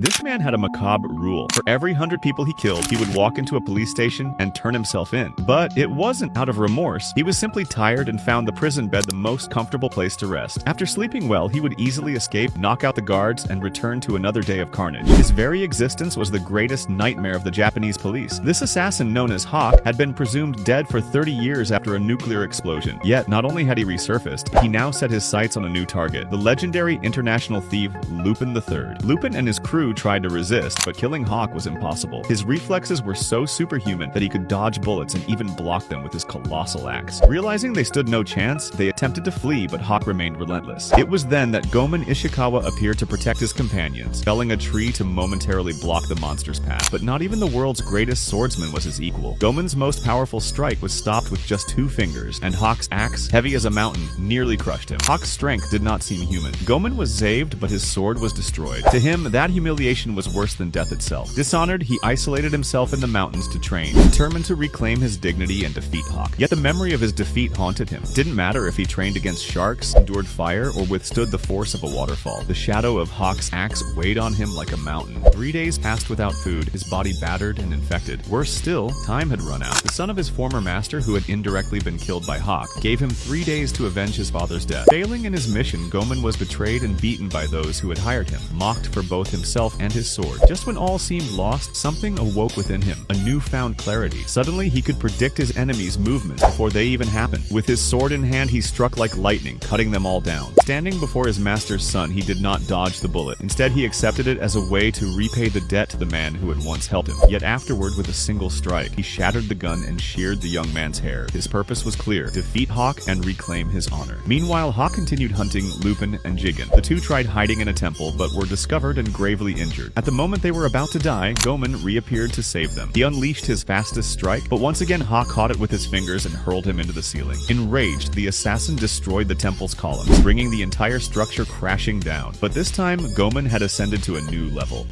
This man had a macabre rule. For every 100 people he killed, he would walk into a police station and turn himself in. But it wasn't out of remorse. He was simply tired and found the prison bed the most comfortable place to rest. After sleeping well, he would easily escape, knock out the guards, and return to another day of carnage. His very existence was the greatest nightmare of the Japanese police. This assassin, known as Hawk, had been presumed dead for 30 years after a nuclear explosion. Yet, not only had he resurfaced, he now set his sights on a new target, the legendary international thief Lupin III. Lupin and his crew tried to resist, but killing Hawk was impossible. His reflexes were so superhuman that he could dodge bullets and even block them with his colossal axe. Realizing they stood no chance, they attempted to flee, but Hawk remained relentless. It was then that Gomen Ishikawa appeared to protect his companions, felling a tree to momentarily block the monster's path. But not even the world's greatest swordsman was his equal. Gomen's most powerful strike was stopped with just 2 fingers, and Hawk's axe, heavy as a mountain, nearly crushed him. Hawk's strength did not seem human. Gomen was saved, but his sword was destroyed. To him, that humiliation was worse than death itself. Dishonored, he isolated himself in the mountains to train, determined to reclaim his dignity and defeat Hawk. Yet the memory of his defeat haunted him. It didn't matter if he trained against sharks, endured fire, or withstood the force of a waterfall. The shadow of Hawk's axe weighed on him like a mountain. 3 days passed without food, his body battered and infected. Worse still, time had run out. The son of his former master, who had indirectly been killed by Hawk, gave him 3 days to avenge his father's death. Failing in his mission, Gomen was betrayed and beaten by those who had hired him, mocked for both himself and his sword. Just when all seemed lost, something awoke within him, a newfound clarity. Suddenly, he could predict his enemies' movements before they even happened. With his sword in hand, he struck like lightning, cutting them all down. Standing before his master's son, he did not dodge the bullet. Instead, he accepted it as a way to repay the debt to the man who had once helped him. Yet afterward, with a single strike, he shattered the gun and sheared the young man's hair. His purpose was clear: defeat Hawk and reclaim his honor. Meanwhile, Hawk continued hunting Lupin and Jigen. The two tried hiding in a temple, but were discovered and gravely injured. At the moment they were about to die, Gomen reappeared to save them. He unleashed his fastest strike, but once again Hawk caught it with his fingers and hurled him into the ceiling. Enraged, the assassin destroyed the temple's columns, bringing the entire structure crashing down. But this time, Gomen had ascended to a new level.